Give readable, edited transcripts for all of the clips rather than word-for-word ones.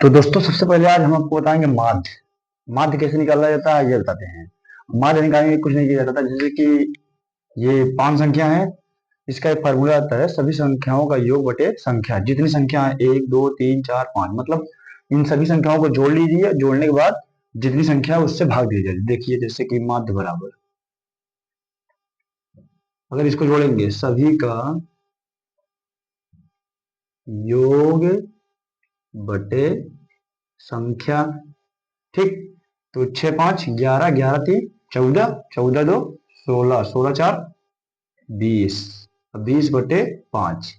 तो दोस्तों सबसे पहले आज हम आपको बताएंगे माध्य। माध्य कैसे निकाला जाता है ये बताते हैं। माध्य निकालने के लिए कुछ नहीं किया जाता, जैसे कि ये 5 संख्या है। इसका एक फार्मूला आता है, सभी संख्याओं का योग बटे संख्या। जितनी संख्या है 1 2 3 4 5, मतलब इन सभी संख्याओं को जोड़ लीजिए। जोड़ने के बाद जितनी संख्या है उससे भाग दीजिए। देखिए जैसे कि माध्य बराबर, अगर इसको जोड़ेंगे सभी का योग बटे संख्या, ठीक। तो 6 5 11, 11 3 14, 14 2 16, 16 4 20, 20 बटे 5,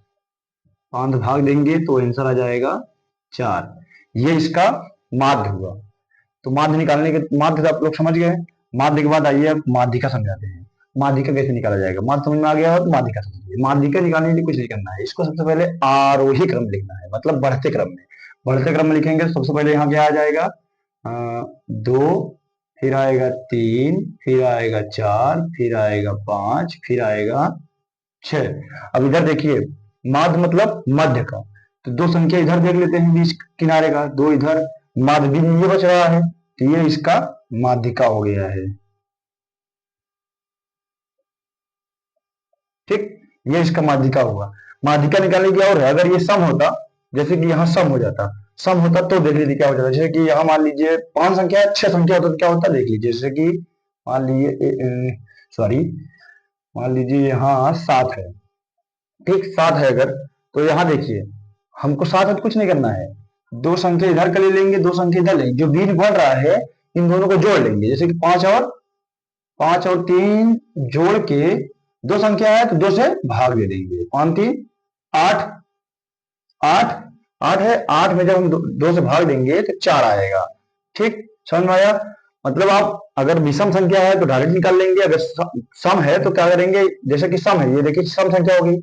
5 भाग देंगे तो आंसर आ जाएगा 4। ये इसका माध्य हुआ। तो माध्य निकालने के, माध्य तो आप लोग समझ गए। माध्य के बाद आइए अब माध्यिका समझाते हैं। माध्यिका कैसे निकाला जाएगा, माध्य समझ में आ गया हो तो माध्यिका समझिए। माध्यिका निकालने के लिए कुछ नहीं करना है, इसको सबसे पहले आरोही क्रम लिखना है, मतलब बढ़ते क्रम में। बढ़ते क्रम में लिखेंगे तो सबसे पहले यहाँ क्या आ जाएगा, 2, फिर आएगा 3, फिर आएगा 4, फिर आएगा 5, फिर आएगा 6। अब इधर देखिए, माध्य मतलब मध्य का, तो दो संख्या इधर देख लेते हैं बीच किनारे का, दो इधर, माध्य भी ये बच रहा है, तो ये इसका माध्यिका हो गया है, ठीक। ये इसका माध्यिका हुआ। माध्यिका निकालने की और है, अगर ये सम होता, जैसे कि यहाँ सम हो जाता, सम होता तो देख लीजिए क्या हो जाता। जैसे कि यहाँ मान लीजिए 5 संख्या है, 6 संख्या होता तो क्या होता देख लीजिए। जैसे कि मान लीजिए, सॉरी, मान लीजिए यहाँ 7 है, ठीक। 7 है अगर, तो यहाँ देखिए हमको 7 है तो कुछ नहीं करना है, दो संख्या इधर का ले लेंगे, दो संख्या इधर लेंगे, जो बीच बढ़ रहा है इन दोनों को जोड़ लेंगे। जैसे कि 5 और 3 जोड़ के, दो संख्या है तो 2 से भाग दे देंगे, 5 3 8, 8 8 है, 8 में जब हम 2 से भाग देंगे तो 4 आएगा, ठीक। समझ में आया। मतलब आप अगर विषम संख्या है तो डायरेक्ट निकाल लेंगे, अगर सम है तो क्या करेंगे, जैसे कि सम है, ये देखिए सम संख्या होगी,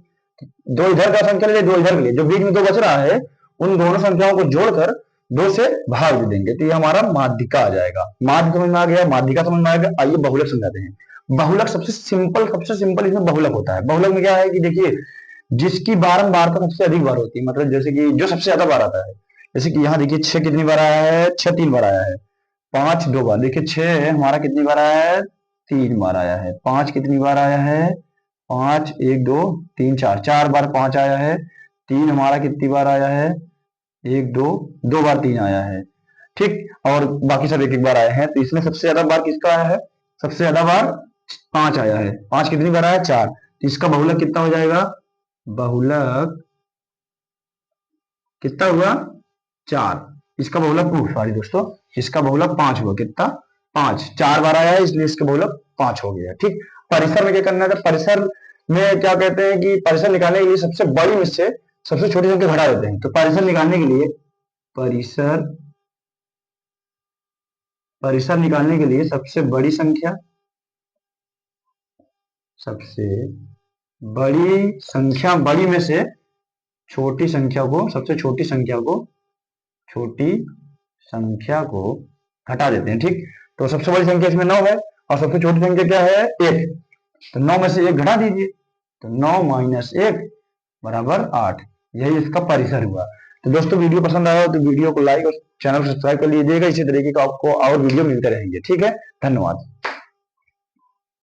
दो इधर का संख्या ले, दो इधर के लिए, जो बीच में दो बच रहा है उन दोनों संख्याओं को जोड़कर 2 से भाग दे देंगे, तो ये हमारा माध्यिका आ जाएगा। माध्य समझ में आ गया, माध्यिका समझ में आ गया। आइए बहुलक समझाते हैं। बहुलक सबसे सिंपल इसमें बहुलक होता है। बहुलक में क्या है कि देखिए, जिसकी बारंबारता सबसे अधिक बार होती है, मतलब जैसे कि जो सबसे ज्यादा बार आता है। जैसे कि यहाँ देखिए 6 कितनी बार आया है, 6 3 बार आया है, 5 2 बार। देखिए 6 हमारा कितनी बार आया है, 3 बार आया है। 5 कितनी बार आया है, 5 1 2 3 4, 4 बार 5 आया है। 3 हमारा कितनी बार आया है, 1 2 2 बार 3 आया है, ठीक। और बाकी सब एक एक बार आए हैं। तो इसमें सबसे ज्यादा बार किसका आया है, सबसे ज्यादा बार 5 आया है। 5 कितनी बार आया, 4। तो इसका बहुलक कितना हो जाएगा, बहुलक कितना हुआ, 4। इसका बहुलक, सॉरी दोस्तों, इसका बहुलक 5 हुआ। कितना, 5, 4 बार आया है इसलिए इसका बहुलक 5 हो गया, ठीक। परिसर में क्या करना है, परिसर में क्या कहते हैं कि परिसर निकालने के लिए सबसे बड़ी में से सबसे छोटी संख्या घटा देते हैं। तो परिसर निकालने के लिए, परिसर परिसर निकालने के लिए सबसे बड़ी संख्या, सबसे बड़ी संख्या, बड़ी में से छोटी संख्या को, सबसे छोटी संख्या को, छोटी संख्या को घटा देते हैं, ठीक। तो सबसे बड़ी संख्या इसमें 9 है और सबसे छोटी संख्या क्या है, 1। तो 9 में से 1 घटा दीजिए, तो 9 माइनस 1 बराबर 8। यही इसका परिसर हुआ। तो दोस्तों वीडियो पसंद आया हो तो वीडियो को लाइक और चैनल को सब्सक्राइब कर लीजिएगा। इसी तरीके का आपको और वीडियो मिलते रहेंगे, ठीक है। धन्यवाद।